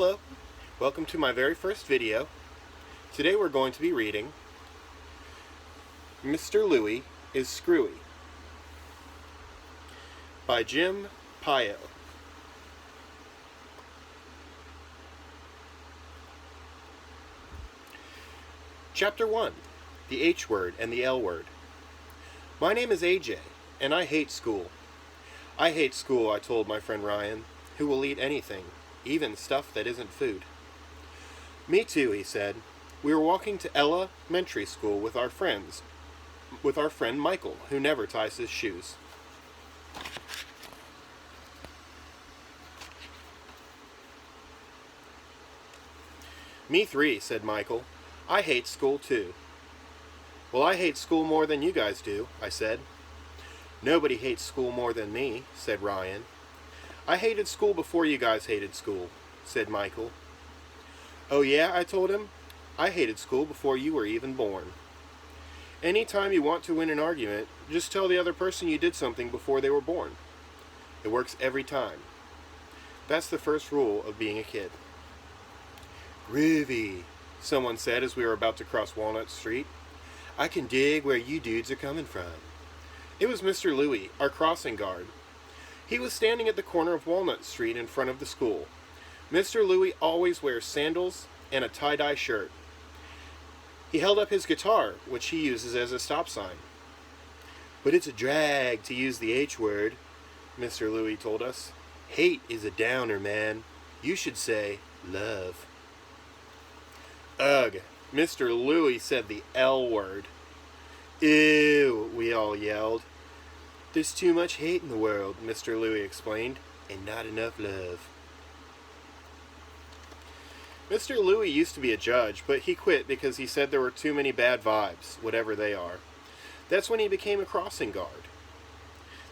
Hello, welcome to my very first video. Today we're going to be reading Mr. Louie is Screwy by Jim Pio. Chapter 1, The H Word and the L Word. My name is AJ, and I hate school. I hate school, I told my friend Ryan, who will eat anything, even stuff that isn't food. Me too, he said. We were walking to elementary school with our friend Michael, who never ties his shoes. Me three, said Michael. I hate school too. Well, I hate school more than you guys do, I said. Nobody hates school more than me, said Ryan. I hated school before you guys hated school, said Michael. Oh yeah, I told him. I hated school before you were even born. Anytime you want to win an argument, just tell the other person you did something before they were born. It works every time. That's the first rule of being a kid. Groovy, someone said as we were about to cross Walnut Street. I can dig where you dudes are coming from. It was Mr. Louie, our crossing guard. He was standing at the corner of Walnut Street in front of the school. Mr. Louie always wears sandals and a tie-dye shirt. He held up his guitar, which he uses as a stop sign. But it's a drag to use the H word, Mr. Louie told us. Hate is a downer, man. You should say love. Ugh, Mr. Louie said the L word. Ew, we all yelled. There's too much hate in the world, Mr. Louie explained, and not enough love. Mr. Louie used to be a judge, but he quit because he said there were too many bad vibes, whatever they are. That's when he became a crossing guard.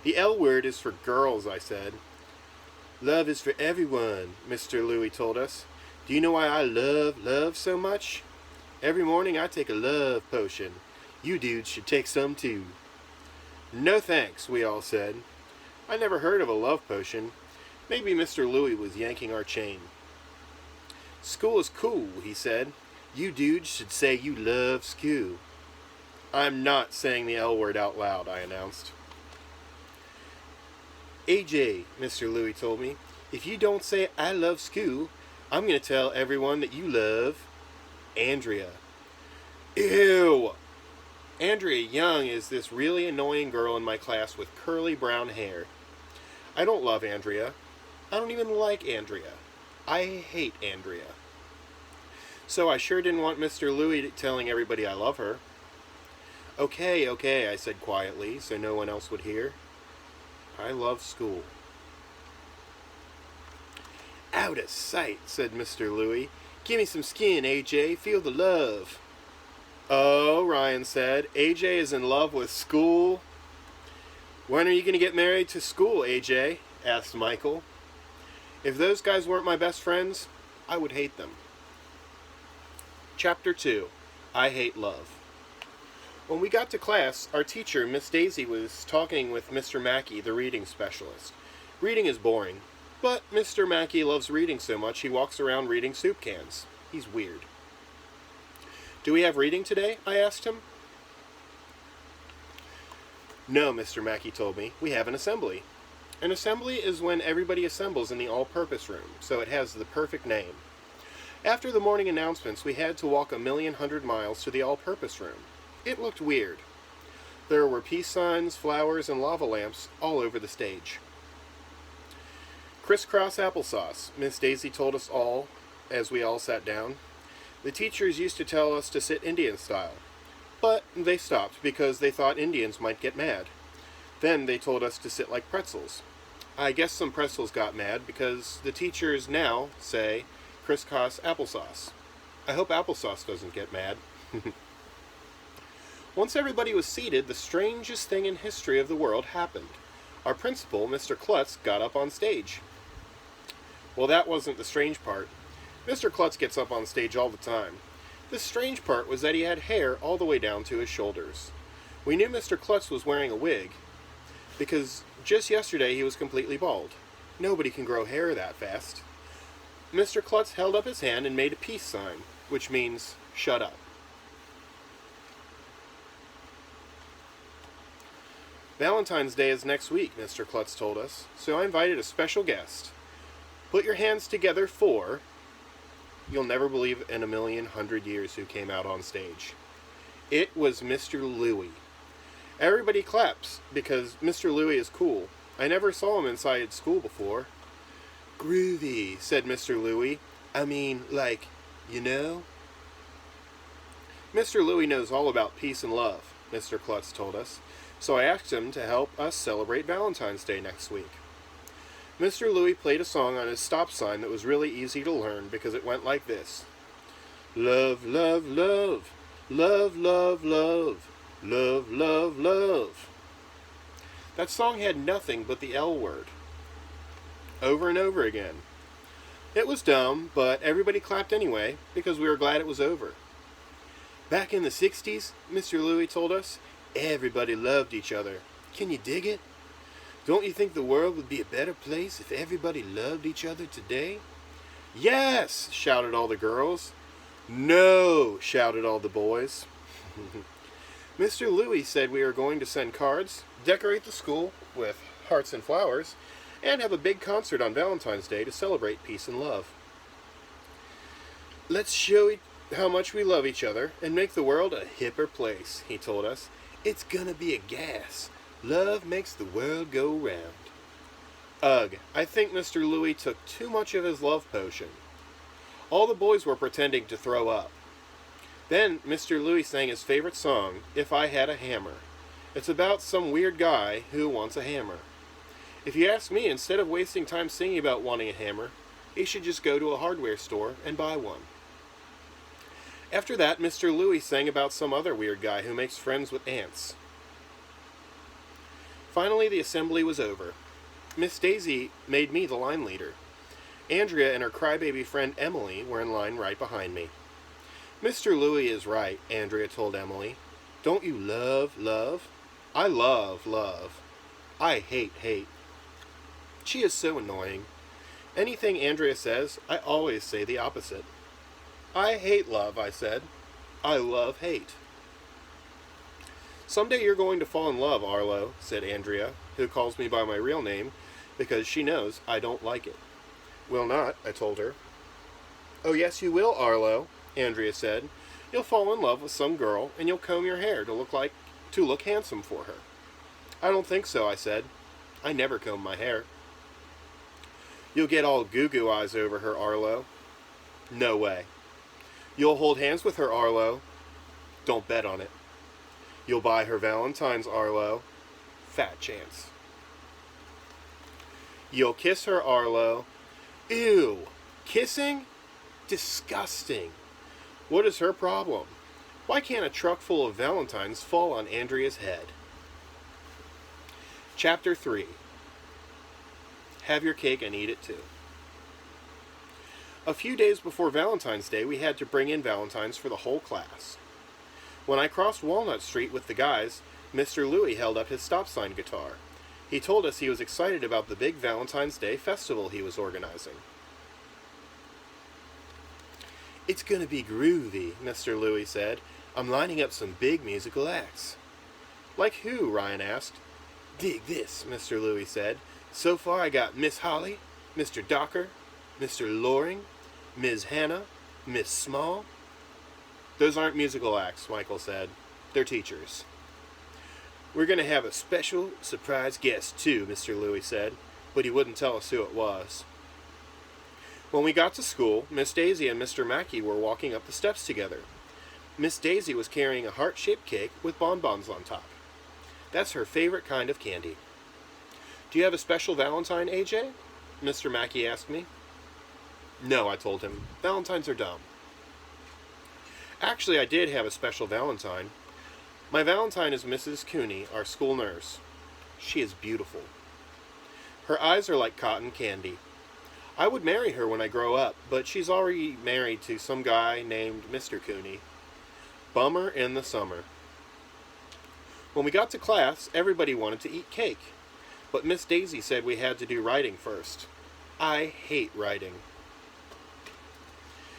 The L word is for girls, I said. Love is for everyone, Mr. Louie told us. Do you know why I love love so much? Every morning I take a love potion. You dudes should take some too. No thanks, we all said. I never heard of a love potion. Maybe Mr. Louie was yanking our chain. School is cool, he said. You dudes should say you love school. I'm not saying the L word out loud, I announced. AJ, Mr. Louie told me, if you don't say I love school, I'm going to tell everyone that you love Andrea. Ew! Andrea Young is this really annoying girl in my class with curly brown hair. I don't love Andrea. I don't even like Andrea. I hate Andrea. So I sure didn't want Mr. Louie telling everybody I love her. Okay, I said quietly so no one else would hear. I love school. Out of sight, said Mr. Louie. Give me some skin, AJ. Feel the love. Oh, Ryan said, AJ is in love with school. When are you going to get married to school, AJ? Asked Michael. If those guys weren't my best friends, I would hate them. Chapter 2, I Hate Love. When we got to class, our teacher, Miss Daisy, was talking with Mr. Mackey, the reading specialist. Reading is boring, but Mr. Mackey loves reading so much he walks around reading soup cans. He's weird. Do we have reading today? I asked him. No, Mr. Mackey told me. We have an assembly. An assembly is when everybody assembles in the all-purpose room, so it has the perfect name. After the morning announcements, we had to walk 1,000,000 miles to the all-purpose room. It looked weird. There were peace signs, flowers, and lava lamps all over the stage. Crisscross applesauce, Miss Daisy told us all as we all sat down. The teachers used to tell us to sit Indian style, but they stopped because they thought Indians might get mad. Then they told us to sit like pretzels. I guess some pretzels got mad because the teachers now say crisscross applesauce. I hope applesauce doesn't get mad. Once everybody was seated, the strangest thing in history of the world happened. Our principal, Mr. Klutz, got up on stage. Well, that wasn't the strange part. Mr. Klutz gets up on stage all the time. The strange part was that he had hair all the way down to his shoulders. We knew Mr. Klutz was wearing a wig because just yesterday he was completely bald. Nobody can grow hair that fast. Mr. Klutz held up his hand and made a peace sign, which means, shut up. Valentine's Day is next week, Mr. Klutz told us, so I invited a special guest. Put your hands together for... You'll never believe in a million hundred years who came out on stage. It was Mr. Louie. Everybody claps because Mr. Louie is cool. I never saw him inside school before. Groovy, said Mr. Louie. I mean, like, you know? Mr. Louie knows all about peace and love, Mr. Klutz told us, so I asked him to help us celebrate Valentine's Day next week. Mr. Louie played a song on his stop sign that was really easy to learn because it went like this. Love, love, love, love, love, love, love, love, love. That song had nothing but the L word. Over and over again. It was dumb, but everybody clapped anyway because we were glad it was over. Back in the 60s, Mr. Louie told us, everybody loved each other. Can you dig it? Don't you think the world would be a better place if everybody loved each other today? Yes, shouted all the girls. No, shouted all the boys. Mr. Louie said we are going to send cards, decorate the school with hearts and flowers, and have a big concert on Valentine's Day to celebrate peace and love. Let's show how much we love each other and make the world a hipper place, he told us. It's gonna be a gas. Love makes the world go round. Ugh, I think Mr. Louie took too much of his love potion. All the boys were pretending to throw up. Then Mr. Louie sang his favorite song, If I Had a Hammer. It's about some weird guy who wants a hammer. If you ask me, instead of wasting time singing about wanting a hammer, he should just go to a hardware store and buy one. After that, Mr. Louie sang about some other weird guy who makes friends with ants. Finally, the assembly was over. Miss Daisy made me the line leader. Andrea and her crybaby friend Emily were in line right behind me. Mr. Louie is right, Andrea told Emily. Don't you love love? I love love. I hate hate. She is so annoying. Anything Andrea says, I always say the opposite. I hate love, I said. I love hate. Someday you're going to fall in love, Arlo, said Andrea, who calls me by my real name because she knows I don't like it. Will not, I told her. Oh, yes, you will, Arlo, Andrea said. You'll fall in love with some girl and you'll comb your hair to look handsome for her. I don't think so, I said. I never comb my hair. You'll get all goo-goo eyes over her, Arlo. No way. You'll hold hands with her, Arlo. Don't bet on it. You'll buy her Valentine's, Arlo. Fat chance. You'll kiss her, Arlo. Ew. Kissing? Disgusting. What is her problem? Why can't a truck full of Valentines fall on Andrea's head? Chapter 3. Have your cake and eat it too. A few days before Valentine's Day, we had to bring in Valentines for the whole class. When I crossed Walnut Street with the guys, Mr. Louie held up his stop sign guitar. He told us he was excited about the big Valentine's Day festival he was organizing. It's gonna be groovy, Mr. Louie said. I'm lining up some big musical acts. Like who? Ryan asked. Dig this, Mr. Louie said. So far I got Miss Holly, Mr. Docker, Mr. Loring, Ms. Hannah, Miss Small. Those aren't musical acts, Michael said. They're teachers. We're going to have a special surprise guest too, Mr. Louie said, but he wouldn't tell us who it was. When we got to school, Miss Daisy and Mr. Mackey were walking up the steps together. Miss Daisy was carrying a heart-shaped cake with bonbons on top. That's her favorite kind of candy. Do you have a special Valentine, AJ? Mr. Mackey asked me. No, I told him. Valentines are dumb. Actually, I did have a special Valentine. My Valentine is Mrs. Cooney, our school nurse. She is beautiful. Her eyes are like cotton candy. I would marry her when I grow up, but she's already married to some guy named Mr. Cooney. Bummer in the summer. When we got to class, everybody wanted to eat cake, but Miss Daisy said we had to do writing first. I hate writing.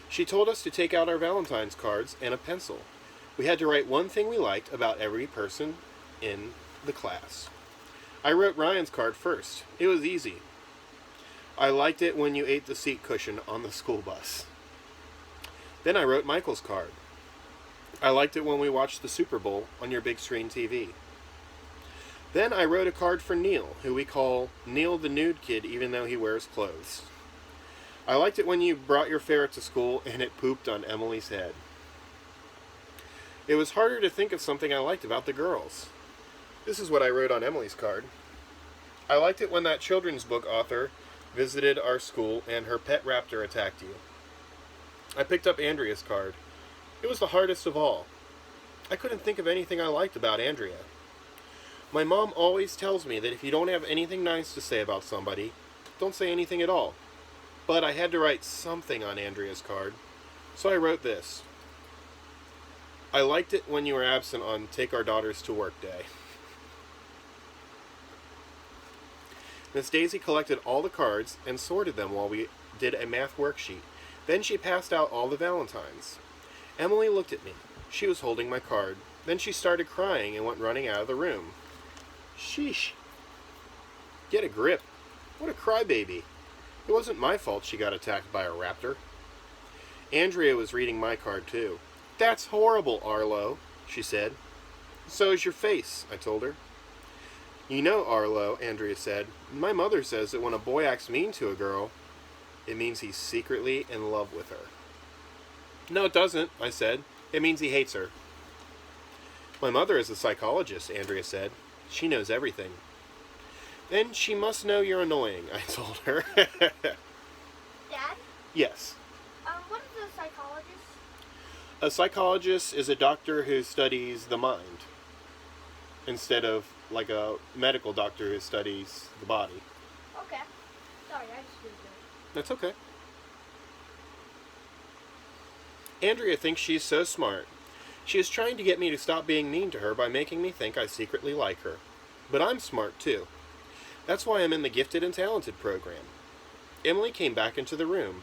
She told us to take out our Valentine's cards and a pencil. We had to write one thing we liked about every person in the class. I wrote Ryan's card first. It was easy. I liked it when you ate the seat cushion on the school bus. Then I wrote Michael's card. I liked it when we watched the Super Bowl on your big screen TV. Then I wrote a card for Neil, who we call Neil the Nude Kid even though he wears clothes. I liked it when you brought your ferret to school and it pooped on Emily's head. It was harder to think of something I liked about the girls. This is what I wrote on Emily's card. I liked it when that children's book author visited our school and her pet raptor attacked you. I picked up Andrea's card. It was the hardest of all. I couldn't think of anything I liked about Andrea. My mom always tells me that if you don't have anything nice to say about somebody, don't say anything at all. But I had to write something on Andrea's card, so I wrote this. I liked it when you were absent on Take Our Daughters to Work Day. Miss Daisy collected all the cards and sorted them while we did a math worksheet. Then she passed out all the Valentines. Emily looked at me. She was holding my card. Then she started crying and went running out of the room. Sheesh. Get a grip. What a crybaby. It wasn't my fault she got attacked by a raptor. Andrea was reading my card too. That's horrible, Arlo, she said. So is your face, I told her. You know, Arlo, Andrea said, my mother says that when a boy acts mean to a girl, it means he's secretly in love with her. No, it doesn't, I said. It means he hates her. My mother is a psychologist, Andrea said. She knows everything. Then she must know you're annoying, I told her. Dad? Yes. What is a psychologist? A psychologist is a doctor who studies the mind, instead of like a medical doctor who studies the body. Okay. Sorry, I just did that. That's okay. Andrea thinks she's so smart. She is trying to get me to stop being mean to her by making me think I secretly like her. But I'm smart too. That's why I'm in the Gifted and Talented program. Emily came back into the room.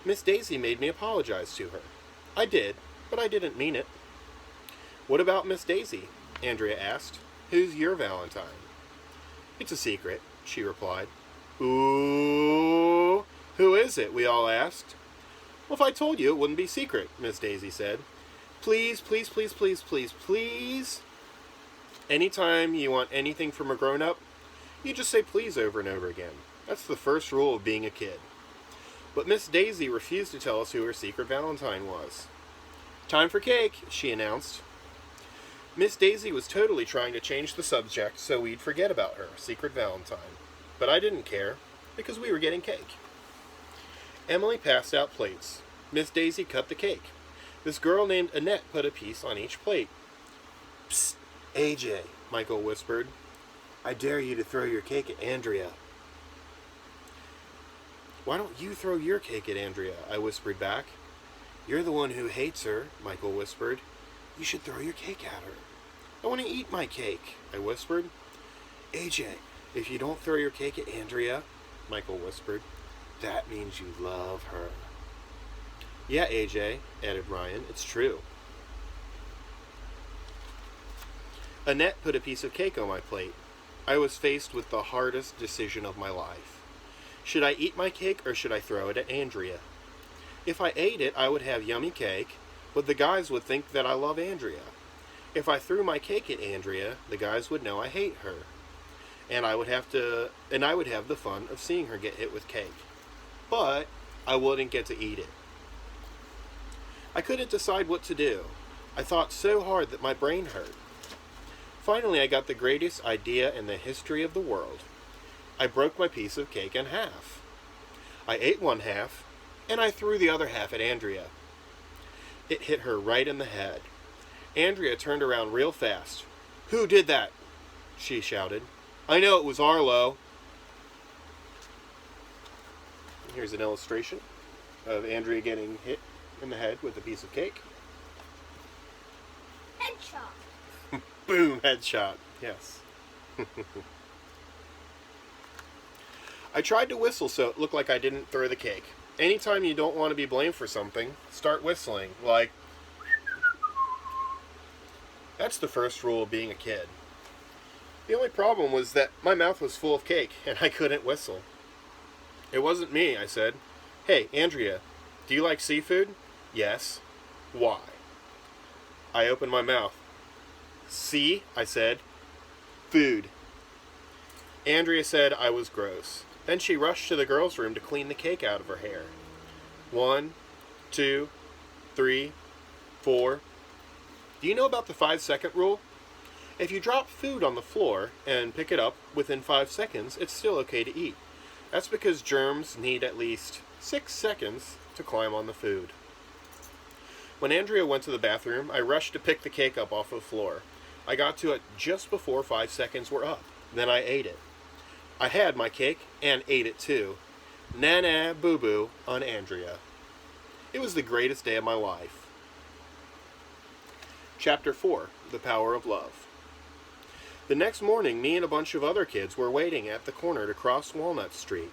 Miss Daisy made me apologize to her. I did, but I didn't mean it. What about Miss Daisy? Andrea asked. Who's your Valentine? It's a secret, she replied. Ooh, who is it? We all asked. Well, if I told you, it wouldn't be secret, Miss Daisy said. Please, please, please, please, please, please. Anytime you want anything from a grown-up, you just say please over and over again. That's the first rule of being a kid. But Miss Daisy refused to tell us who her secret Valentine was. Time for cake, she announced. Miss Daisy was totally trying to change the subject so we'd forget about her secret Valentine. But I didn't care, because we were getting cake. Emily passed out plates. Miss Daisy cut the cake. This girl named Annette put a piece on each plate. Psst, AJ, Michael whispered. I dare you to throw your cake at Andrea. Why don't you throw your cake at Andrea? I whispered back. You're the one who hates her, Michael whispered. You should throw your cake at her. I want to eat my cake, I whispered. AJ, if you don't throw your cake at Andrea, Michael whispered, that means you love her. Yeah, AJ, added Ryan, it's true. Annette put a piece of cake on my plate. I was faced with the hardest decision of my life. Should I eat my cake or should I throw it at Andrea? If I ate it, I would have yummy cake, but the guys would think that I love Andrea. If I threw my cake at Andrea, the guys would know I hate her. And I would have the fun of seeing her get hit with cake. But I wouldn't get to eat it. I couldn't decide what to do. I thought so hard that my brain hurt. Finally, I got the greatest idea in the history of the world. I broke my piece of cake in half. I ate one half, and I threw the other half at Andrea. It hit her right in the head. Andrea turned around real fast. Who did that? She shouted. I know it was Arlo. Here's an illustration of Andrea getting hit in the head with a piece of cake. Headshot. Boom, headshot. Yes. I tried to whistle so it looked like I didn't throw the cake. anytime you don't want to be blamed for something, start whistling. Like, that's the first rule of being a kid. The only problem was that my mouth was full of cake and I couldn't whistle. It wasn't me, I said. Hey, Andrea, do you like seafood? Yes. Why? I opened my mouth. See, I said. Food. Andrea said I was gross. Then she rushed to the girls' room to clean the cake out of her hair. 1, 2, 3, 4. Do you know about the 5-second rule? If you drop food on the floor and pick it up within 5 seconds, it's still okay to eat. That's because germs need at least 6 seconds to climb on the food. When Andrea went to the bathroom, I rushed to pick the cake up off the floor. I got to it just before 5 seconds were up. Then I ate it. I had my cake and ate it too. Nana boo-boo on Andrea. It was the greatest day of my life. Chapter 4, The Power of Love. The next morning, me and a bunch of other kids were waiting at the corner to cross Walnut Street.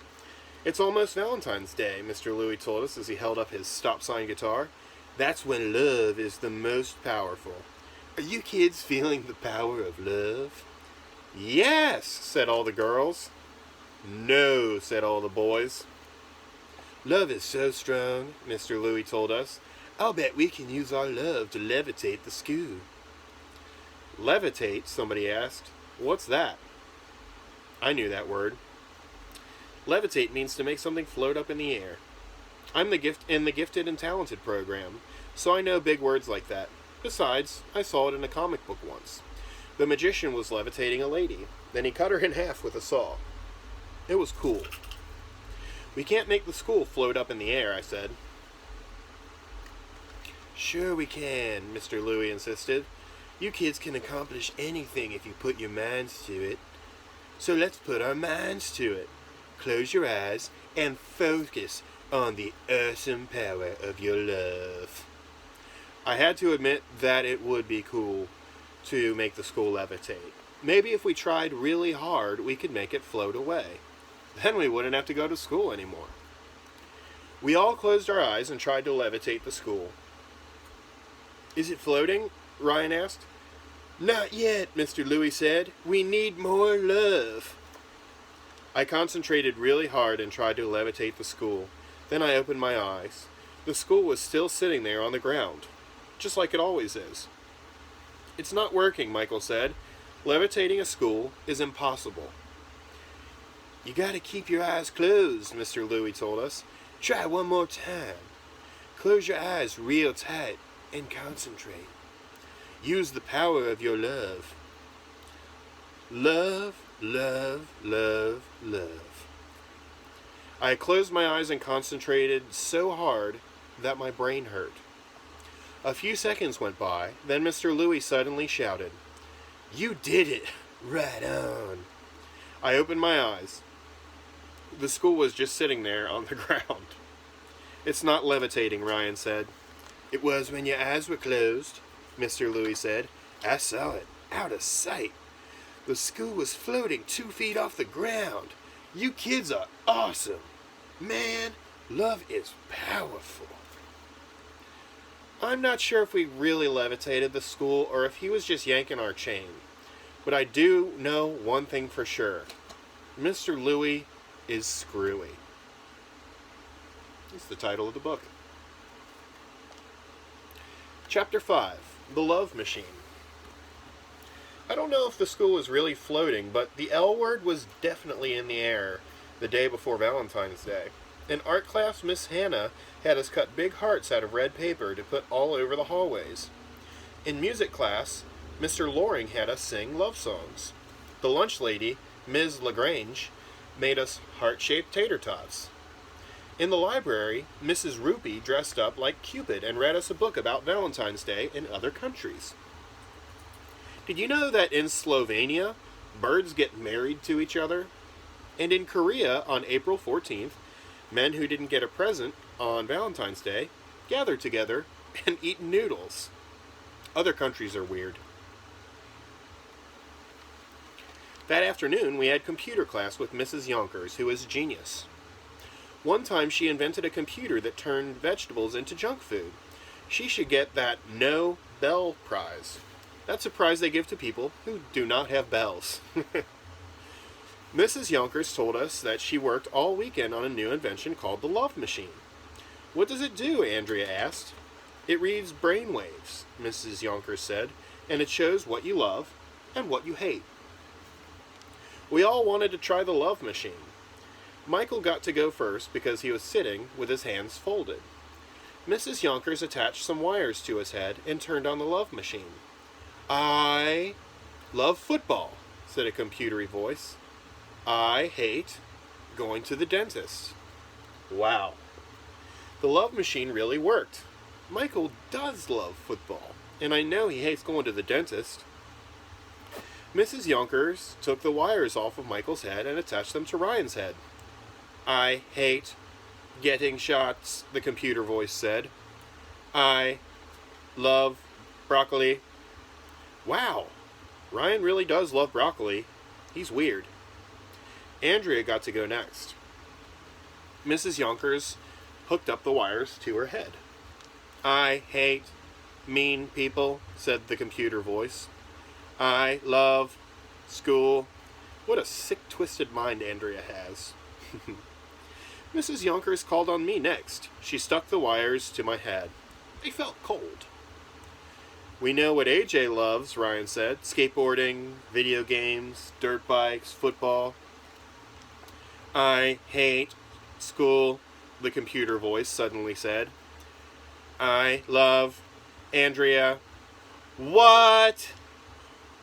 It's almost Valentine's Day, Mr. Louie told us as he held up his stop sign guitar. That's when love is the most powerful. Are you kids feeling the power of love? Yes, said all the girls. No, said all the boys. Love is so strong, Mr. Louie told us. I'll bet we can use our love to levitate the school. Levitate, somebody asked. What's that? I knew that word. Levitate means to make something float up in the air. I'm in the Gifted and Talented program, so I know big words like that. Besides, I saw it in a comic book once. The magician was levitating a lady. Then he cut her in half with a saw. It was cool. We can't make the school float up in the air, I said. Sure we can, Mr. Louie insisted. You kids can accomplish anything if you put your minds to it. So let's put our minds to it. Close your eyes and focus on the awesome power of your love. I had to admit that it would be cool to make the school levitate. Maybe if we tried really hard, we could make it float away. Then we wouldn't have to go to school anymore. We all closed our eyes and tried to levitate the school. Is it floating? Ryan asked. Not yet, Mr. Louie said. We need more love. I concentrated really hard and tried to levitate the school. Then I opened my eyes. The school was still sitting there on the ground, just like it always is. It's not working, Michael said. Levitating a school is impossible. You gotta keep your eyes closed, Mr. Louie told us. Try one more time. Close your eyes real tight and concentrate. Use the power of your love. Love, love, love, love. I closed my eyes and concentrated so hard that my brain hurt. A few seconds went by, then Mr. Louie suddenly shouted, You did it! Right on! I opened my eyes. The school was just sitting there on the ground. It's not levitating, Ryan said. It was when your eyes were closed, Mr. Louie said. I saw it, out of sight. The school was floating 2 feet off the ground. You kids are awesome. Man, love is powerful. I'm not sure if we really levitated the school or if he was just yanking our chain. But I do know one thing for sure. Mr. Louie is Screwy. That's the title of the book. Chapter 5, The Love Machine. I don't know if the school was really floating, but the L word was definitely in the air the day before Valentine's Day. In art class, Miss Hannah had us cut big hearts out of red paper to put all over the hallways. In music class, Mr. Loring had us sing love songs. The lunch lady, Ms. Lagrange, made us heart-shaped tater tots. In the library, Mrs. Rupee dressed up like Cupid and read us a book about Valentine's Day in other countries. Did you know that in Slovenia, birds get married to each other? And in Korea, on April 14th, men who didn't get a present on Valentine's Day gather together and eat noodles. Other countries are weird. That afternoon, we had computer class with Mrs. Yonkers, who is a genius. One time she invented a computer that turned vegetables into junk food. She should get that Nobel Prize. That's a prize they give to people who do not have bells. Mrs. Yonkers told us that she worked all weekend on a new invention called the Love Machine. What does it do? Andrea asked. It reads brainwaves, Mrs. Yonkers said, and it shows what you love and what you hate. We all wanted to try the Love Machine. Michael got to go first because he was sitting with his hands folded. Mrs. Yonkers attached some wires to his head and turned on the Love Machine. I love football, said a computery voice. I hate going to the dentist. Wow. The Love Machine really worked. Michael does love football, and I know he hates going to the dentist. Mrs. Yonkers took the wires off of Michael's head and attached them to Ryan's head. I hate getting shots, the computer voice said. I love broccoli. Wow, Ryan really does love broccoli. He's weird. Andrea got to go next. Mrs. Yonkers hooked up the wires to her head. I hate mean people, said the computer voice. I love school. What a sick, twisted mind Andrea has. Mrs. Yonkers called on me next. She stuck the wires to my head. They felt cold. We know what AJ loves, Ryan said. Skateboarding, video games, dirt bikes, football. I hate school, the computer voice suddenly said. I love Andrea. What?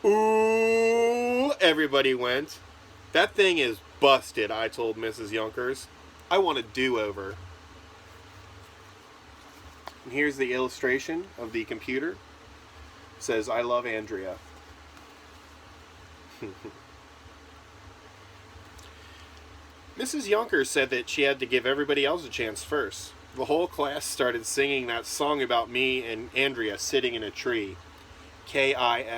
Ooh, everybody went. That thing is busted, I told Mrs. Yonkers. I want a do-over. And here's the illustration of the computer. It says, I love Andrea. Mrs. Yonkers said that she had to give everybody else a chance first. The whole class started singing that song about me and Andrea sitting in a tree. Kissing. I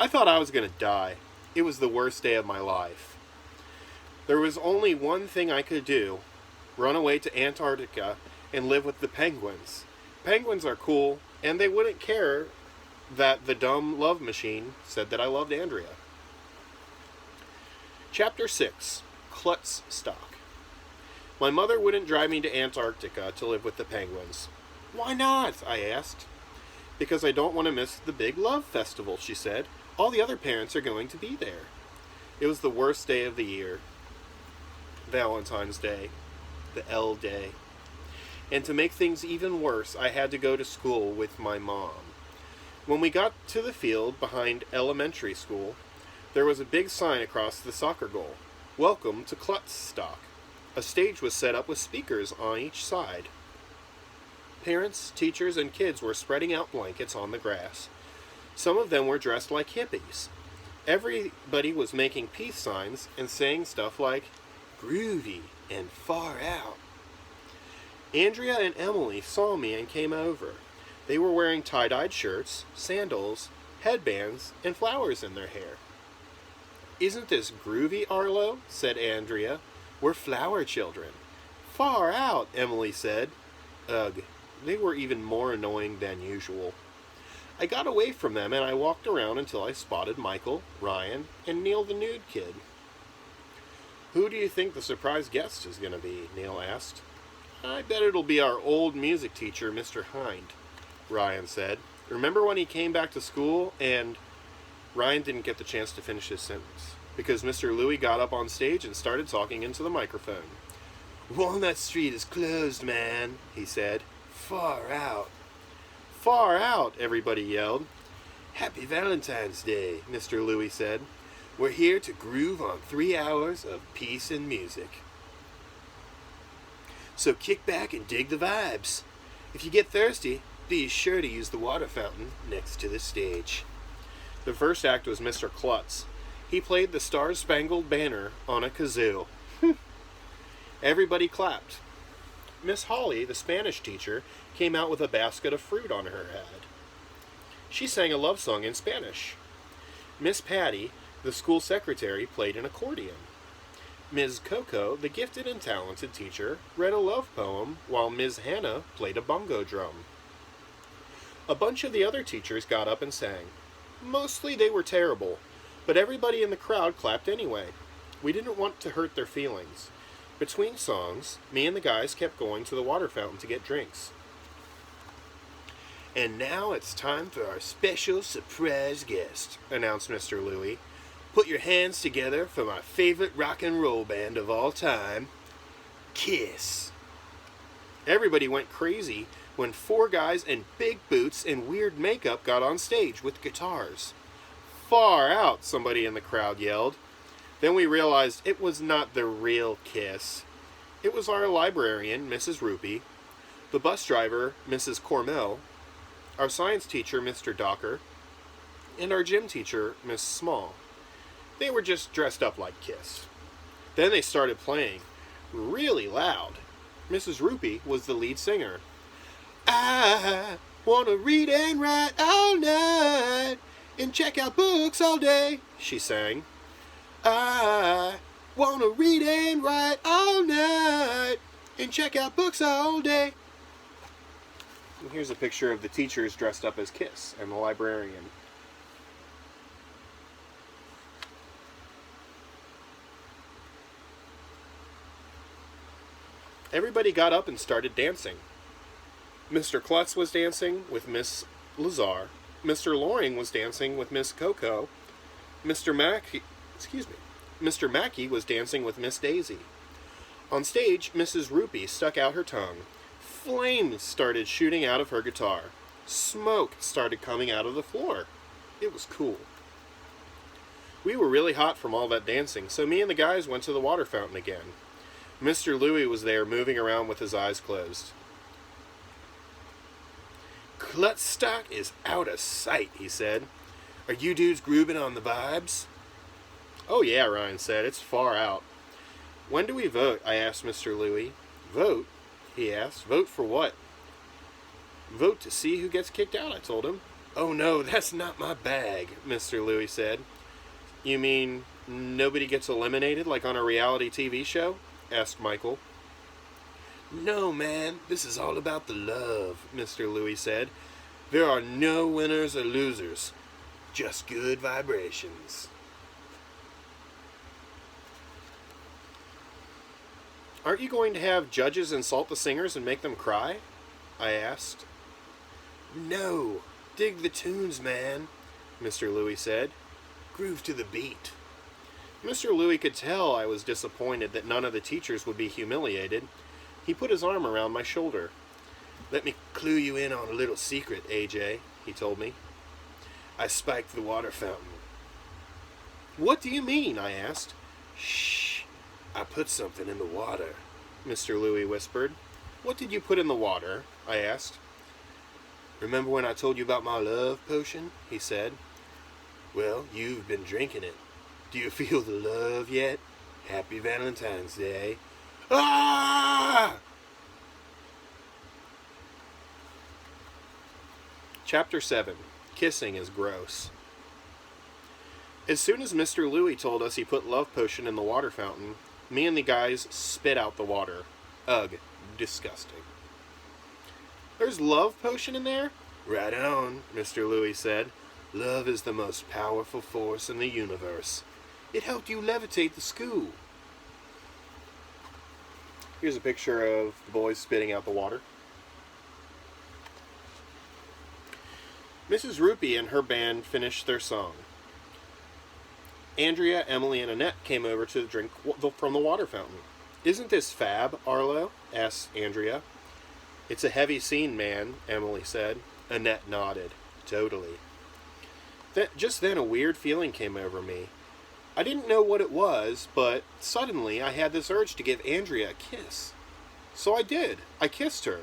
thought I was going to die. It was the worst day of my life. There was only one thing I could do. Run away to Antarctica and live with the penguins. Penguins are cool, and they wouldn't care that the dumb Love Machine said that I loved Andrea. Chapter 6. Klutz Stock. My mother wouldn't drive me to Antarctica to live with the penguins. Why not? I asked. Because I don't want to miss the big love festival, she said. All the other parents are going to be there. It was the worst day of the year. Valentine's Day. The L Day. And to make things even worse, I had to go to school with my mom. When we got to the field behind elementary school, there was a big sign across the soccer goal. Welcome to Klutz Stock. A stage was set up with speakers on each side. Parents, teachers, and kids were spreading out blankets on the grass. Some of them were dressed like hippies. Everybody was making peace signs and saying stuff like, groovy and far out. Andrea and Emily saw me and came over. They were wearing tie-dyed shirts, sandals, headbands, and flowers in their hair. Isn't this groovy, Arlo? Said Andrea. We're flower children. Far out, Emily said. Ugh, they were even more annoying than usual. I got away from them and I walked around until I spotted Michael, Ryan, and Neil the nude kid. Who do you think the surprise guest is going to be? Neil asked. I bet it'll be our old music teacher, Mr. Hind, Ryan said. Remember when he came back to school and... Ryan didn't get the chance to finish his sentence because Mr. Louie got up on stage and started talking into the microphone. Walnut Street is closed, man, he said. Far out. Far out, everybody yelled. Happy Valentine's Day, Mr. Louie said. We're here to groove on 3 hours of peace and music. So kick back and dig the vibes. If you get thirsty, be sure to use the water fountain next to the stage. The first act was Mr. Klutz. He played the Star-Spangled Banner on a kazoo. Everybody clapped. Miss Holly, the Spanish teacher, came out with a basket of fruit on her head. She sang a love song in Spanish. Miss Patty, the school secretary, played an accordion. Ms. Coco, the gifted and talented teacher, read a love poem while Ms. Hannah played a bongo drum. A bunch of the other teachers got up and sang. Mostly they were terrible, but everybody in the crowd clapped anyway. We didn't want to hurt their feelings. Between songs, me and the guys kept going to the water fountain to get drinks. And now it's time for our special surprise guest, announced Mr. Louie. Put your hands together for my favorite rock and roll band of all time, Kiss. Everybody went crazy when 4 guys in big boots and weird makeup got on stage with guitars. Far out, somebody in the crowd yelled. Then we realized it was not the real Kiss. It was our librarian, Mrs. Rupee, the bus driver, Mrs. Cormel, our science teacher, Mr. Docker, and our gym teacher, Miss Small. They were just dressed up like Kiss. Then they started playing, really loud. Mrs. Rupee was the lead singer. I want to read and write all night and check out books all day, she sang. I want to read and write all night and check out books all day. And here's a picture of the teachers dressed up as Kiss and the librarian. Everybody got up and started dancing. Mr. Klutz was dancing with Miss Lazar. Mr. Loring was dancing with Miss Coco. Mr. Mackey was dancing with Miss Daisy. On stage, Mrs. Rupee stuck out her tongue. Flames started shooting out of her guitar. Smoke started coming out of the floor. It was cool. We were really hot from all that dancing, so me and the guys went to the water fountain again. Mr. Louie was there, moving around with his eyes closed. Klutstock is out of sight, he said. Are you dudes grooving on the vibes? Oh yeah, Ryan said. It's far out. When do we vote? I asked Mr. Louie. Vote? He asked. Vote for what? Vote to see who gets kicked out, I told him. Oh no, that's not my bag, Mr. Louie said. You mean nobody gets eliminated like on a reality TV show? Asked Michael. No, man, this is all about the love, Mr. Louie said. There are no winners or losers, just good vibrations. Aren't you going to have judges insult the singers and make them cry? I asked. No, dig the tunes, man, Mr. Louie said. Groove to the beat. Mr. Louie could tell I was disappointed that none of the teachers would be humiliated. He put his arm around my shoulder. Let me clue you in on a little secret, AJ, he told me. I spiked the water fountain. What do you mean? I asked. Shh, I put something in the water, Mr. Louie whispered. What did you put in the water? I asked. Remember when I told you about my love potion? He said. Well, you've been drinking it. Do you feel the love yet? Happy Valentine's Day. Ah! Chapter 7. Kissing is gross. As soon as Mr. Louie told us he put love potion in the water fountain, me and the guys spit out the water. Ugh, disgusting. There's love potion in there? Right on, Mr. Louie said. Love is the most powerful force in the universe. It helped you levitate the school. Here's a picture of the boys spitting out the water. Mrs. Rupee and her band finished their song. Andrea, Emily, and Annette came over to drink from the water fountain. Isn't this fab, Arlo? Asked Andrea. It's a heavy scene, man, Emily said. Annette nodded. Totally. Just then a weird feeling came over me. I didn't know what it was, but suddenly I had this urge to give Andrea a kiss. So I did. I kissed her.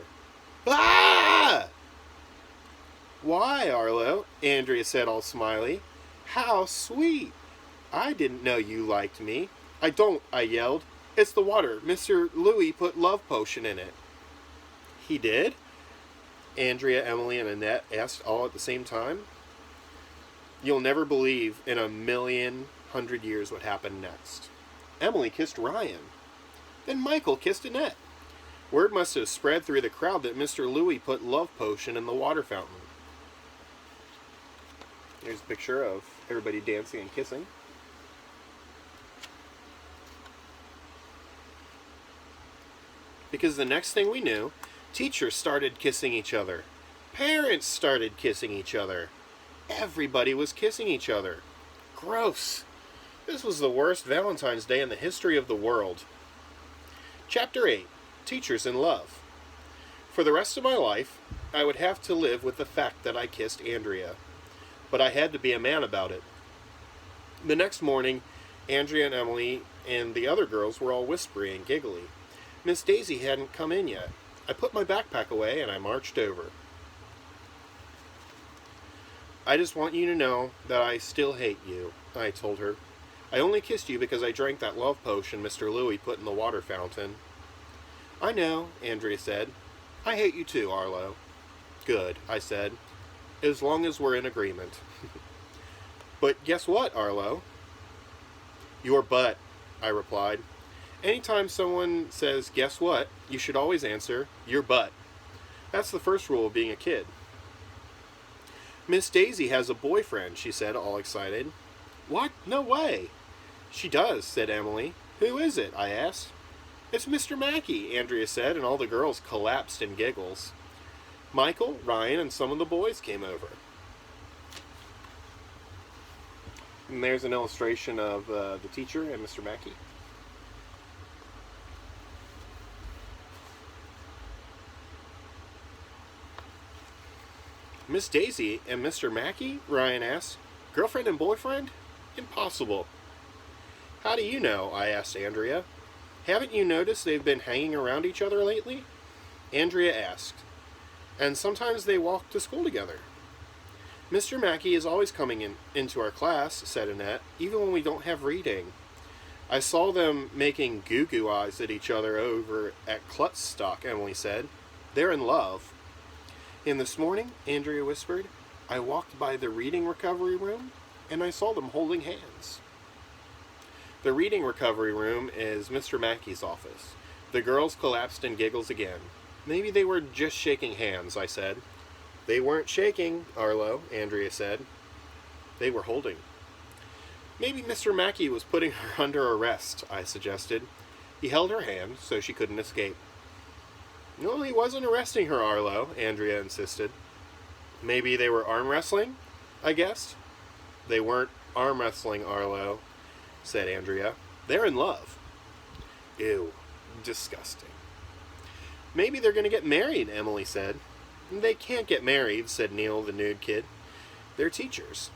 Ah! Why, Arlo? Andrea said all smiley. How sweet. I didn't know you liked me. I don't, I yelled. It's the water. Mr. Louie put love potion in it. He did? Andrea, Emily, and Annette asked all at the same time. You'll never believe in 1,000,000 years what happened next. Emily kissed Ryan. Then Michael kissed Annette. Word must have spread through the crowd that Mr. Louie put love potion in the water fountain. Here's a picture of everybody dancing and kissing. Because the next thing we knew, teachers started kissing each other. Parents started kissing each other. Everybody was kissing each other. Gross. This was the worst Valentine's Day in the history of the world. Chapter 8. Teachers in Love. For the rest of my life, I would have to live with the fact that I kissed Andrea. But I had to be a man about it. The next morning, Andrea and Emily and the other girls were all whispery and giggly. Miss Daisy hadn't come in yet. I put my backpack away and I marched over. I just want you to know that I still hate you, I told her. I only kissed you because I drank that love potion Mr. Louie put in the water fountain. I know, Andrea said. I hate you too, Arlo. Good, I said. As long as we're in agreement. But guess what, Arlo? Your butt, I replied. Anytime someone says, guess what, you should always answer, your butt. That's the first rule of being a kid. Miss Daisy has a boyfriend, she said, all excited. What? No way. She does, said Emily. Who is it? I asked. It's Mr. Mackey, Andrea said, and all the girls collapsed in giggles. Michael, Ryan, and some of the boys came over. And there's an illustration of the teacher and Mr. Mackey. Miss Daisy and Mr. Mackey? Ryan asked. Girlfriend and boyfriend? Impossible. How do you know? I asked Andrea. Haven't you noticed they've been hanging around each other lately? Andrea asked. And sometimes they walk to school together. Mr. Mackey is always coming into our class, said Annette, even when we don't have reading. I saw them making goo-goo eyes at each other over at Clutstock, Emily said. They're in love. And this morning, Andrea whispered, I walked by the reading recovery room, and I saw them holding hands. The reading recovery room is Mr. Mackey's office. The girls collapsed in giggles again. Maybe they were just shaking hands, I said. They weren't shaking, Arlo, Andrea said. They were holding. Maybe Mr. Mackey was putting her under arrest, I suggested. He held her hand so she couldn't escape. No, he wasn't arresting her, Arlo, Andrea insisted. Maybe they were arm wrestling, I guessed. They weren't arm wrestling, Arlo, said Andrea. They're in love. Ew, disgusting. Maybe they're going to get married, Emily said. They can't get married, said Neil, the nude kid. They're teachers.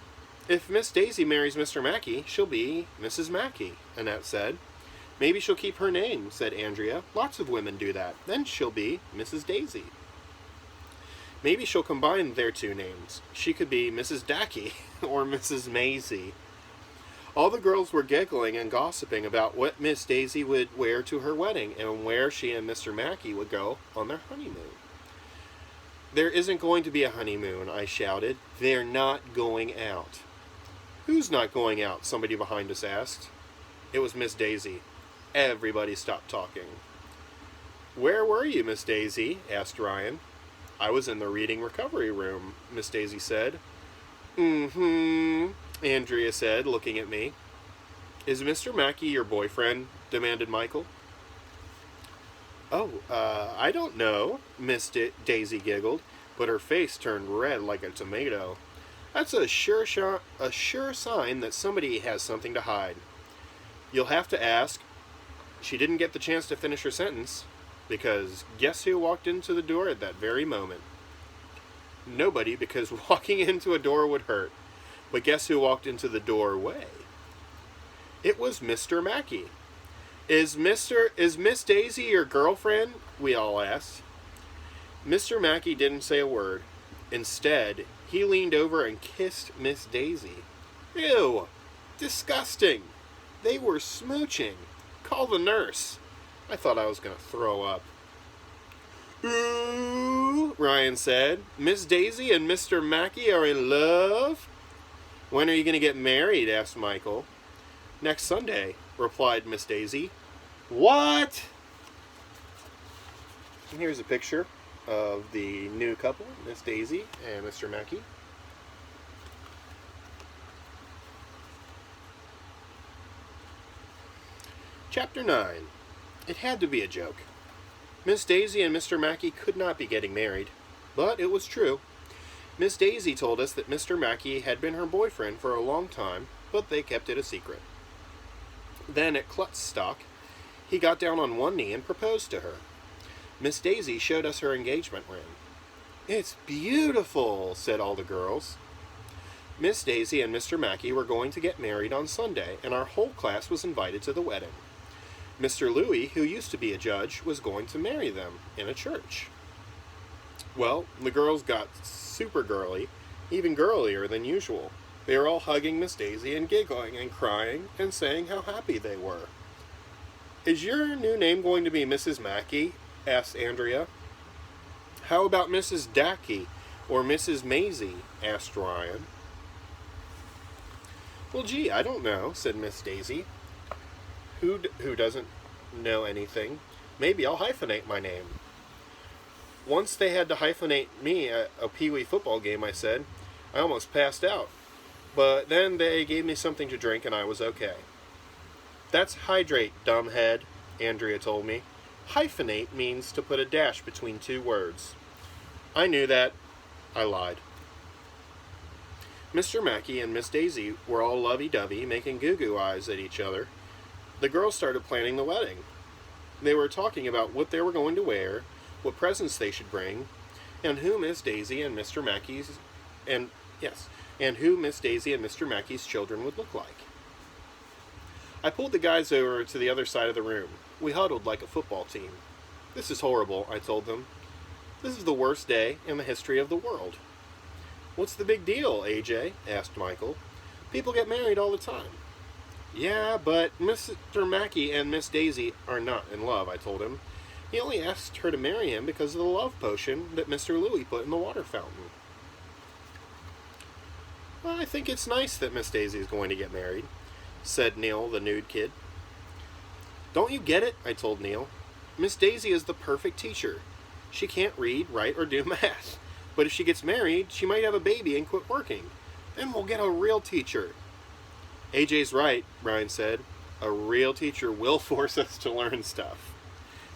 If Miss Daisy marries Mr. Mackey, she'll be Mrs. Mackey, Annette said. Maybe she'll keep her name, said Andrea. Lots of women do that. Then she'll be Mrs. Daisy. Maybe she'll combine their two names. She could be Mrs. Dackey or Mrs. Maisie. All the girls were giggling and gossiping about what Miss Daisy would wear to her wedding and where she and Mr. Mackey would go on their honeymoon. There isn't going to be a honeymoon, I shouted. They're not going out. Who's not going out? Somebody behind us asked. It was Miss Daisy. Everybody stopped talking. Where were you, Miss Daisy? Asked Ryan. I was in the reading recovery room, Miss Daisy said. Mm-hmm, Andrea said, looking at me. Is Mr. Mackey your boyfriend? Demanded Michael. Oh, I don't know, Miss Daisy giggled, but her face turned red like a tomato. That's a sure sign that somebody has something to hide. You'll have to ask. She didn't get the chance to finish her sentence, because guess who walked into the door at that very moment? Nobody, because walking into a door would hurt. But guess who walked into the doorway? It was Mr. Mackey. Is Miss Daisy your girlfriend? We all asked. Mr. Mackey didn't say a word. Instead, he leaned over and kissed Miss Daisy. Ew! Disgusting! They were smooching. Call the nurse. I thought I was going to throw up. Ooh, Ryan said. Miss Daisy and Mr. Mackey are in love? When are you going to get married? Asked Michael. Next Sunday, replied Miss Daisy. What? And here's a picture of the new couple, Miss Daisy and Mr. Mackey. Chapter 9. It had to be a joke. Miss Daisy and Mr. Mackey could not be getting married, but it was true. Miss Daisy told us that Mr. Mackey had been her boyfriend for a long time, but they kept it a secret. Then at Clutstock, he got down on one knee and proposed to her. Miss Daisy showed us her engagement ring. It's beautiful, said all the girls. Miss Daisy and Mr. Mackey were going to get married on Sunday, and our whole class was invited to the wedding. Mr. Louie, who used to be a judge, was going to marry them in a church. Well, the girls got super girly, even girlier than usual. They were all hugging Miss Daisy and giggling and crying and saying how happy they were. Is your new name going to be Mrs. Mackey? Asked Andrea. How about Mrs. Dackey or Mrs. Maisie? Asked Ryan. Well, gee, I don't know, said Miss Daisy. Who doesn't know anything? Maybe I'll hyphenate my name. Once they had to hyphenate me at a Pee-wee football game, I said. I almost passed out. But then they gave me something to drink and I was okay. That's hydrate, dumbhead, Andrea told me. Hyphenate means to put a dash between two words. I knew that. I lied. Mr. Mackey and Miss Daisy were all lovey-dovey, making goo-goo eyes at each other. The girls started planning the wedding. They were talking about what they were going to wear, what presents they should bring, and who Miss Daisy and Mr. Mackey's children would look like. I pulled the guys over to the other side of the room. We huddled like a football team. This is horrible, I told them. This is the worst day in the history of the world. What's the big deal, AJ? Asked Michael. People get married all the time. Yeah, but Mr. Mackey and Miss Daisy are not in love, I told him. He only asked her to marry him because of the love potion that Mr. Louie put in the water fountain. Well, I think it's nice that Miss Daisy is going to get married, said Neil, the nude kid. Don't you get it? I told Neil. Miss Daisy is the perfect teacher. She can't read, write, or do math. But if she gets married, she might have a baby and quit working. Then we'll get a real teacher. AJ's right, Brian said. A real teacher will force us to learn stuff.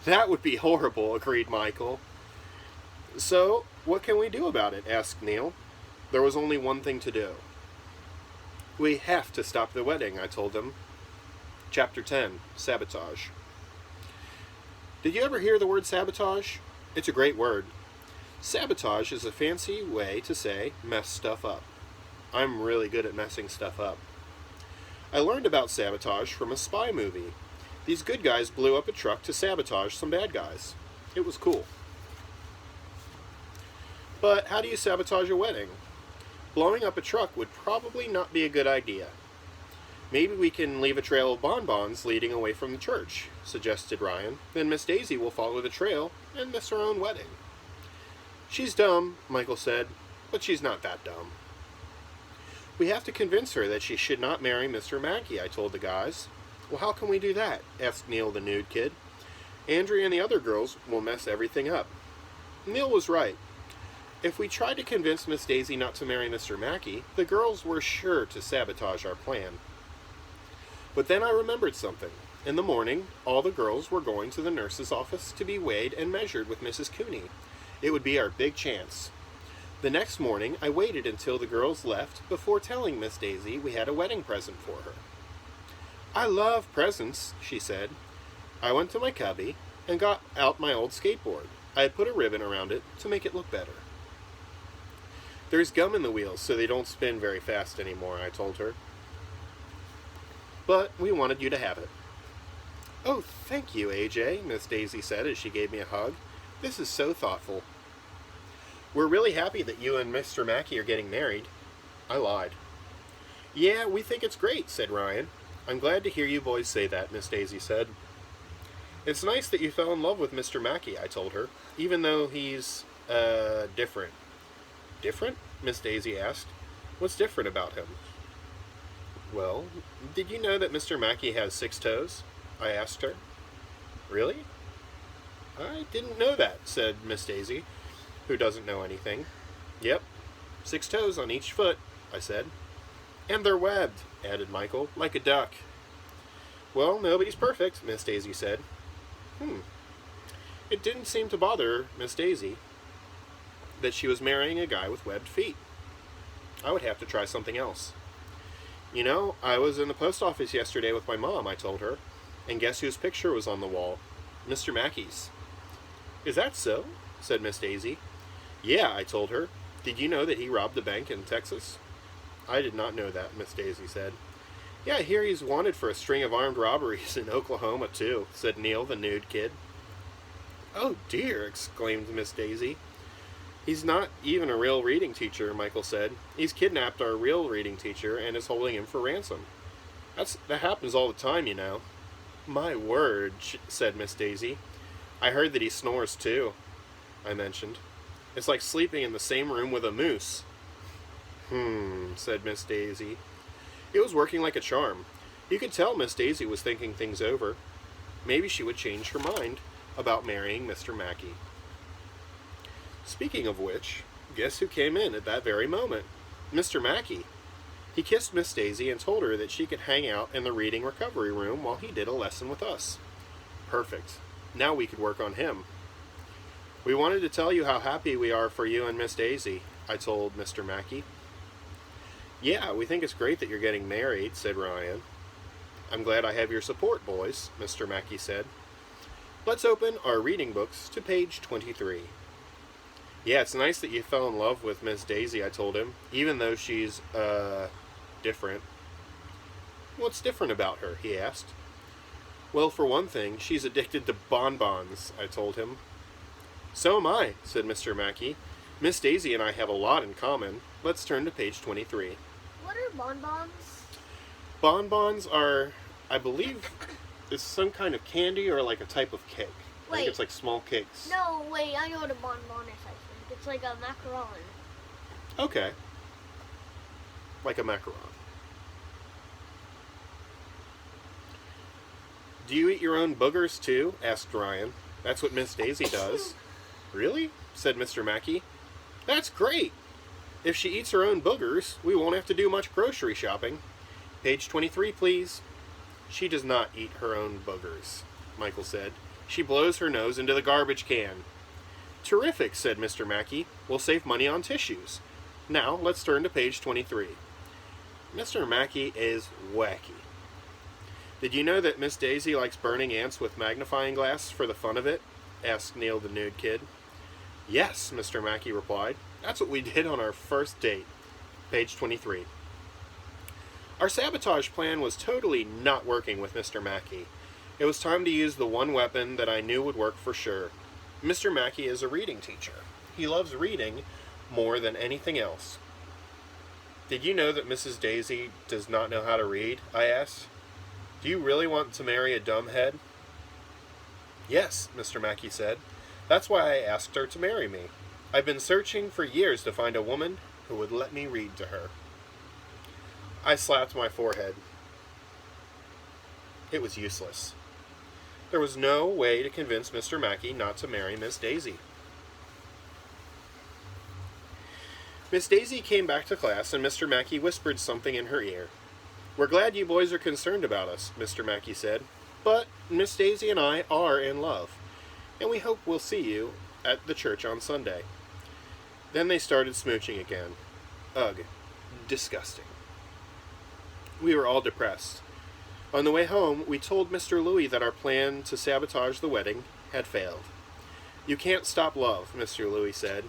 That would be horrible, agreed Michael. So, what can we do about it? Asked Neil. There was only one thing to do. We have to stop the wedding, I told them. Chapter 10, Sabotage. Did you ever hear the word sabotage? It's a great word. Sabotage is a fancy way to say mess stuff up. I'm really good at messing stuff up. I learned about sabotage from a spy movie. These good guys blew up a truck to sabotage some bad guys. It was cool. But how do you sabotage a wedding? Blowing up a truck would probably not be a good idea. Maybe we can leave a trail of bonbons leading away from the church, suggested Ryan. Then Miss Daisy will follow the trail and miss her own wedding. She's dumb, Michael said, but she's not that dumb. We have to convince her that she should not marry Mr. Mackey, I told the guys. Well, how can we do that? Asked Neil, the nude kid. Andrea and the other girls will mess everything up. Neil was right. If we tried to convince Miss Daisy not to marry Mr. Mackey, the girls were sure to sabotage our plan. But then I remembered something. In the morning, all the girls were going to the nurse's office to be weighed and measured with Mrs. Cooney. It would be our big chance. The next morning, I waited until the girls left before telling Miss Daisy we had a wedding present for her. I love presents, she said. I went to my cubby and got out my old skateboard. I had put a ribbon around it to make it look better. There's gum in the wheels so they don't spin very fast anymore, I told her. But we wanted you to have it. Oh, thank you, AJ, Miss Daisy said as she gave me a hug. This is so thoughtful. We're really happy that you and Mr. Mackey are getting married. I lied. Yeah, we think it's great, said Ryan. I'm glad to hear you boys say that, Miss Daisy said. It's nice that you fell in love with Mr. Mackey, I told her, even though he's, different. Different? Miss Daisy asked. What's different about him? Well, did you know that Mr. Mackey has 6 toes? I asked her. Really? I didn't know that, said Miss Daisy, who doesn't know anything. Yep, 6 toes on each foot, I said. And they're webbed, added Michael, like a duck. Well, nobody's perfect, Miss Daisy said. It didn't seem to bother Miss Daisy that she was marrying a guy with webbed feet. I would have to try something else. You know, I was in the post office yesterday with my mom, I told her, and guess whose picture was on the wall? Mr. Mackey's. Is that so? Said Miss Daisy. Yeah, I told her. Did you know that he robbed a bank in Texas? I did not know that, Miss Daisy said. Yeah, I hear he's wanted for a string of armed robberies in Oklahoma, too, said Neil, the nude kid. Oh, dear, exclaimed Miss Daisy. He's not even a real reading teacher, Michael said. He's kidnapped our real reading teacher and is holding him for ransom. That happens all the time, you know. My word, said Miss Daisy. I heard that he snores, too, I mentioned. It's like sleeping in the same room with a moose. Said Miss Daisy. It was working like a charm. You could tell Miss Daisy was thinking things over. Maybe she would change her mind about marrying Mr. Mackey. Speaking of which, guess who came in at that very moment? Mr. Mackey. He kissed Miss Daisy and told her that she could hang out in the reading recovery room while he did a lesson with us. Perfect. Now we could work on him. We wanted to tell you how happy we are for you and Miss Daisy, I told Mr. Mackey. Yeah, we think it's great that you're getting married, said Ryan. I'm glad I have your support, boys, Mr. Mackey said. Let's open our reading books to page 23. Yeah, it's nice that you fell in love with Miss Daisy, I told him, even though she's, different. What's different about her, he asked. Well, for one thing, she's addicted to bonbons, I told him. So am I, said Mr. Mackey. Miss Daisy and I have a lot in common. Let's turn to page 23. What are bonbons? Bonbons are, I believe, it's some kind of candy or like a type of cake. I think it's like small cakes. No, wait, I know what a bonbon is, I think. It's like a macaron. Okay. Like a macaron. Do you eat your own boogers too? Asked Ryan. That's what Miss Daisy does. Really? Said Mr. Mackey. That's great! If she eats her own boogers, we won't have to do much grocery shopping. Page 23, please. She does not eat her own boogers, Michael said. She blows her nose into the garbage can. Terrific, said Mr. Mackey. We'll save money on tissues. Now, let's turn to page 23. Mr. Mackey is wacky. Did you know that Miss Daisy likes burning ants with magnifying glass for the fun of it? Asked Neil, the nude kid. Yes, Mr. Mackey replied. That's what we did on our first date. Page 23. Our sabotage plan was totally not working with Mr. Mackey. It was time to use the one weapon that I knew would work for sure. Mr. Mackey is a reading teacher. He loves reading more than anything else. Did you know that Mrs. Daisy does not know how to read? I asked. Do you really want to marry a dumbhead? Yes, Mr. Mackey said. That's why I asked her to marry me. I've been searching for years to find a woman who would let me read to her. I slapped my forehead. It was useless. There was no way to convince Mr. Mackey not to marry Miss Daisy. Miss Daisy came back to class and Mr. Mackey whispered something in her ear. We're glad you boys are concerned about us, Mr. Mackey said, but Miss Daisy and I are in love, and we hope we'll see you at the church on Sunday. Then they started smooching again. Ugh, disgusting. We were all depressed. On the way home, we told Mr. Louie that our plan to sabotage the wedding had failed. You can't stop love, Mr. Louie said.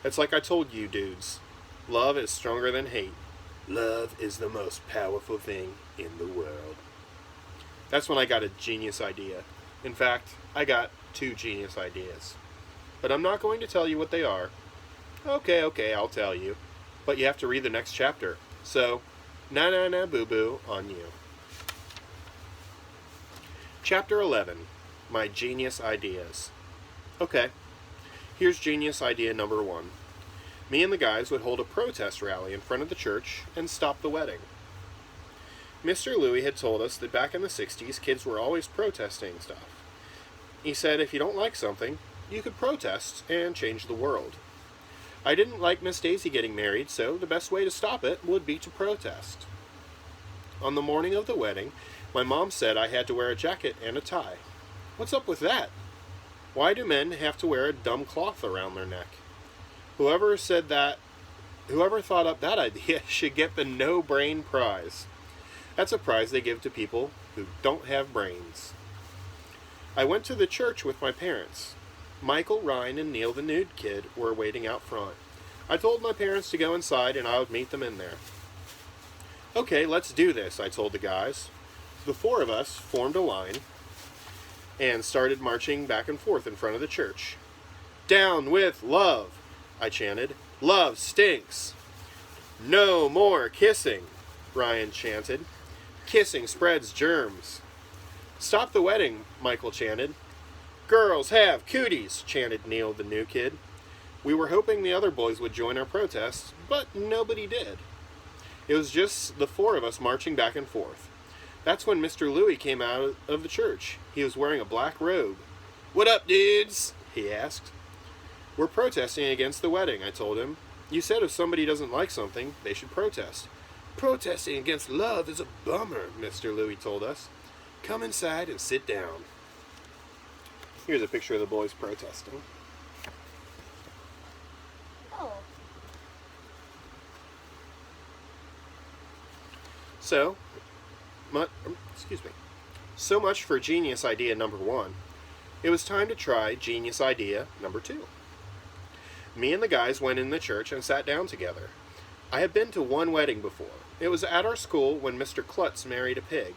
It's like I told you dudes. Love is stronger than hate. Love is the most powerful thing in the world. That's when I got a genius idea. In fact, I got 2 genius ideas. But I'm not going to tell you what they are. Okay, I'll tell you. But you have to read the next chapter. So, na boo-boo on you. Chapter 11. My Genius Ideas. Okay, here's genius idea number 1. Me and the guys would hold a protest rally in front of the church and stop the wedding. Mr. Louie had told us that back in the 60s, kids were always protesting stuff. He said if you don't like something, you could protest and change the world. I didn't like Miss Daisy getting married, so the best way to stop it would be to protest. On the morning of the wedding, my mom said I had to wear a jacket and a tie. What's up with that? Why do men have to wear a dumb cloth around their neck? Whoever thought up that idea should get the no-brain prize. That's a prize they give to people who don't have brains. I went to the church with my parents. Michael, Ryan, and Neil the nude kid were waiting out front. I told my parents to go inside and I would meet them in there. Okay, let's do this, I told the guys. The four of us formed a line and started marching back and forth in front of the church. Down with love, I chanted. Love stinks. No more kissing, Ryan chanted. Kissing spreads germs. Stop the wedding, Michael chanted. Girls have cooties, chanted Neil the new kid. We were hoping the other boys would join our protests, but nobody did. It was just the four of us marching back and forth. That's when Mr. Louie came out of the church. He was wearing a black robe. What up, dudes? He asked. We're protesting against the wedding, I told him. You said if somebody doesn't like something, they should protest. Protesting against love is a bummer, Mr. Louie told us. Come inside and sit down. Here's a picture of the boys protesting. Oh. So much for genius idea number 1. It was time to try genius idea number 2. Me and the guys went in the church and sat down together. I had been to one wedding before. It was at our school when Mr. Klutz married a pig.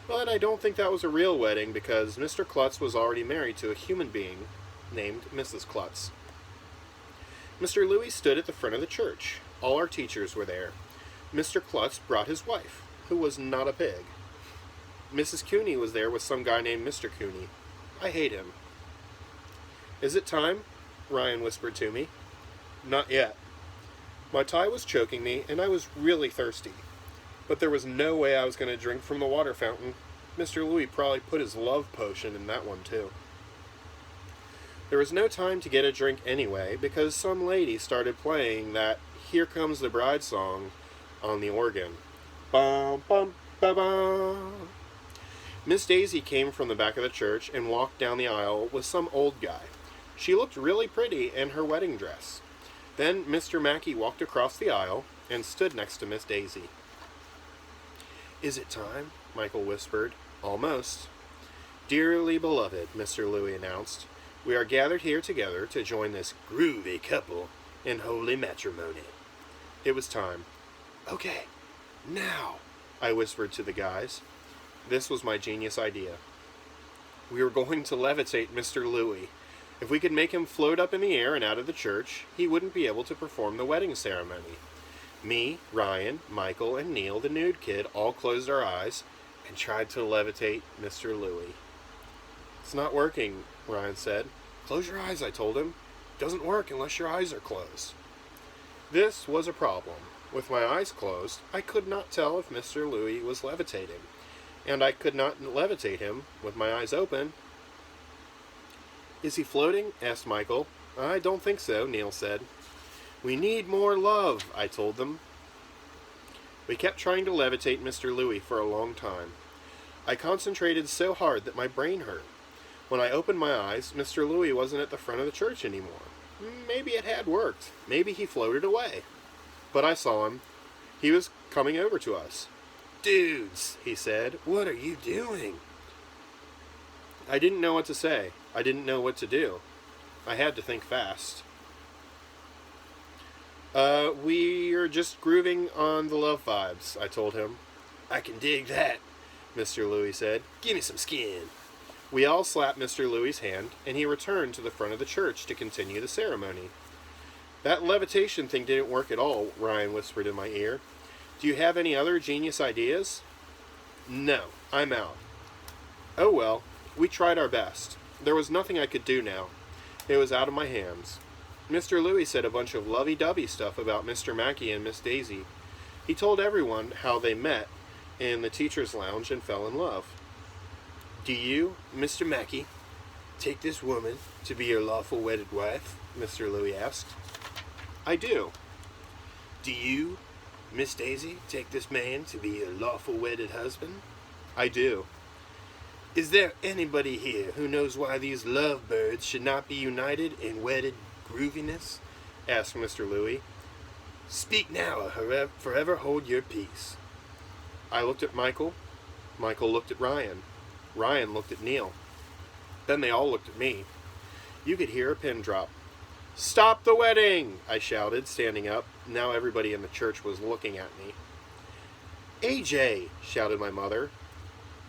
But I don't think that was a real wedding because Mr. Klutz was already married to a human being named Mrs. Klutz. Mr. Louie stood at the front of the church. All our teachers were there. Mr. Klutz brought his wife, who was not a pig. Mrs. Cooney was there with some guy named Mr. Cooney. I hate him. Is it time? Ryan whispered to me. Not yet. My tie was choking me, and I was really thirsty. But there was no way I was going to drink from the water fountain. Mr. Louie probably put his love potion in that one, too. There was no time to get a drink anyway, because some lady started playing that Here Comes the Bride song on the organ. Bum, bum, ba, bum. Miss Daisy came from the back of the church and walked down the aisle with some old guy. She looked really pretty in her wedding dress. Then Mr. Mackey walked across the aisle and stood next to Miss Daisy. Is it time? Michael whispered. Almost. Dearly beloved, Mr. Louie announced, we are gathered here together to join this groovy couple in holy matrimony. It was time. Okay, now, I whispered to the guys. This was my genius idea. We were going to levitate Mr. Louie. If we could make him float up in the air and out of the church, he wouldn't be able to perform the wedding ceremony. Me, Ryan, Michael, and Neil, the nude kid, all closed our eyes and tried to levitate Mr. Louie. It's not working, Ryan said. Close your eyes, I told him. Doesn't work unless your eyes are closed. This was a problem. With my eyes closed, I could not tell if Mr. Louie was levitating, and I could not levitate him with my eyes open. Is he floating? Asked Michael. I don't think so, Neil said. We need more love, I told them. We kept trying to levitate Mr. Louie for a long time. I concentrated so hard that my brain hurt. When I opened my eyes, Mr. Louie wasn't at the front of the church anymore. Maybe it had worked. Maybe he floated away. But I saw him. He was coming over to us. Dudes, he said, what are you doing? I didn't know what to say. I didn't know what to do. I had to think fast. We're just grooving on the love vibes, I told him. I can dig that, Mr. Louie said. Give me some skin. We all slapped Mr. Louie's hand, and he returned to the front of the church to continue the ceremony. That levitation thing didn't work at all, Ryan whispered in my ear. Do you have any other genius ideas? No, I'm out. Oh well, we tried our best. There was nothing I could do now. It was out of my hands. Mr. Louie said a bunch of lovey-dovey stuff about Mr. Mackey and Miss Daisy. He told everyone how they met in the teacher's lounge and fell in love. Do you, Mr. Mackey, take this woman to be your lawful wedded wife? Mr. Louie asked. I do. Do you, Miss Daisy, take this man to be your lawful wedded husband? I do. Is there anybody here who knows why these lovebirds should not be united in wedded grooviness? Asked Mr. Louie. Speak now or forever hold your peace. I looked at Michael. Michael looked at Ryan. Ryan looked at Neil. Then they all looked at me. You could hear a pin drop. Stop the wedding! I shouted, standing up. Now everybody in the church was looking at me. AJ! Shouted my mother.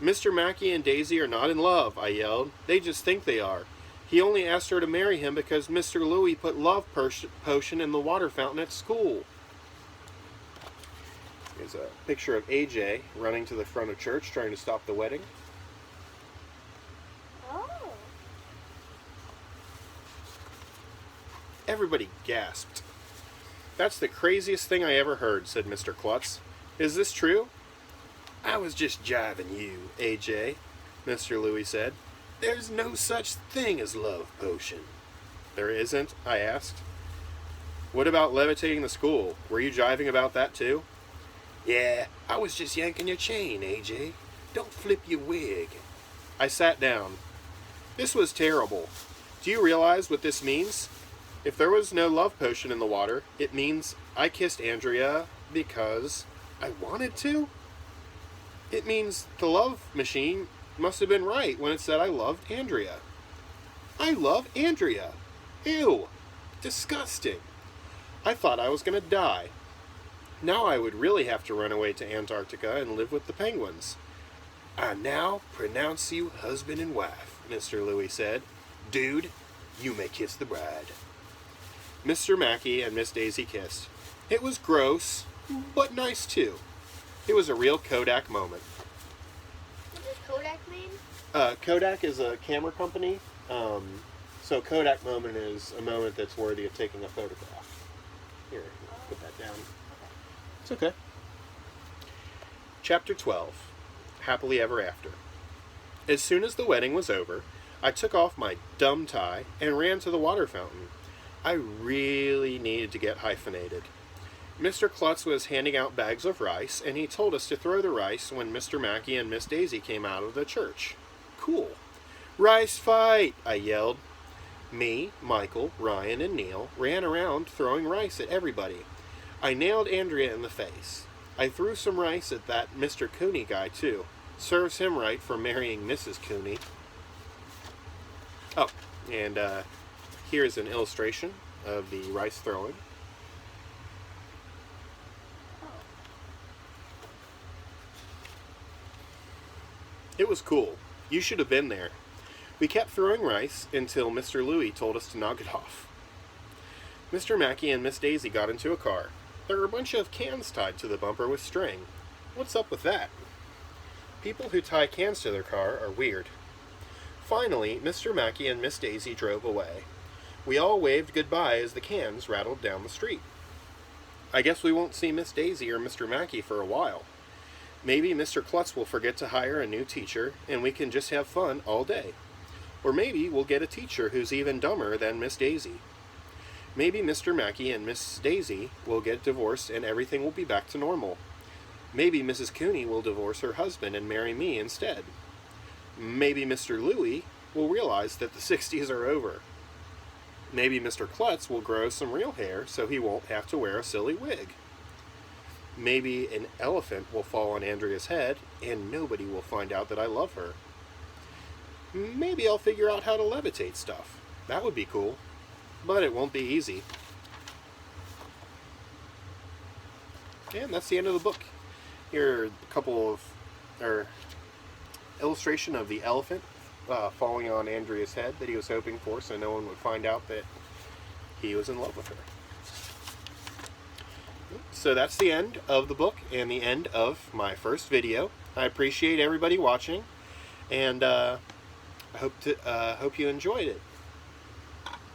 Mr. Mackey and Daisy are not in love, I yelled. They just think they are. He only asked her to marry him because Mr. Louie put love potion in the water fountain at school. Here's a picture of AJ running to the front of church trying to stop the wedding. Oh. Everybody gasped. That's the craziest thing I ever heard, said Mr. Klutz. Is this true? I was just jiving you, AJ, Mr. Louie said. There's no such thing as love potion. There isn't? I asked. What about levitating the school? Were you jiving about that too? Yeah, I was just yanking your chain, AJ. Don't flip your wig. I sat down. This was terrible. Do you realize what this means? If there was no love potion in the water, it means I kissed Andrea because I wanted to? It means the love machine must have been right when it said I loved Andrea. I love Andrea. Ew. Disgusting. I thought I was going to die. Now I would really have to run away to Antarctica and live with the penguins. I now pronounce you husband and wife, Mr. Louie said. Dude, you may kiss the bride. Mr. Mackey and Miss Daisy kissed. It was gross, but nice too. It was a real Kodak moment. What does Kodak mean? Kodak is a camera company. So Kodak moment is a moment that's worthy of taking a photograph. Here, put that down. It's okay. Chapter 12. Happily Ever After. As soon as the wedding was over, I took off my dumb tie and ran to the water fountain. I really needed to get hyphenated. Mr. Klutz was handing out bags of rice, and he told us to throw the rice when Mr. Mackey and Miss Daisy came out of the church. Cool. Rice fight, I yelled. Me, Michael, Ryan, and Neil ran around throwing rice at everybody. I nailed Andrea in the face. I threw some rice at that Mr. Cooney guy, too. Serves him right for marrying Mrs. Cooney. Oh, and here's an illustration of the rice throwing. It was cool. You should have been there. We kept throwing rice until Mr. Louie told us to knock it off. Mr. Mackey and Miss Daisy got into a car. There were a bunch of cans tied to the bumper with string. What's up with that? People who tie cans to their car are weird. Finally, Mr. Mackey and Miss Daisy drove away. We all waved goodbye as the cans rattled down the street. I guess we won't see Miss Daisy or Mr. Mackey for a while. Maybe Mr. Klutz will forget to hire a new teacher, and we can just have fun all day. Or maybe we'll get a teacher who's even dumber than Miss Daisy. Maybe Mr. Mackey and Miss Daisy will get divorced and everything will be back to normal. Maybe Mrs. Cooney will divorce her husband and marry me instead. Maybe Mr. Louie will realize that the 60s are over. Maybe Mr. Klutz will grow some real hair so he won't have to wear a silly wig. Maybe an elephant will fall on Andrea's head and nobody will find out that I love her. Maybe I'll figure out how to levitate stuff. That would be cool. But it won't be easy. And that's the end of the book. Here are a couple of illustration of the elephant falling on Andrea's head that he was hoping for, so no one would find out that he was in love with her. So that's the end of the book and the end of my first video. I appreciate everybody watching, and I hope you enjoyed it.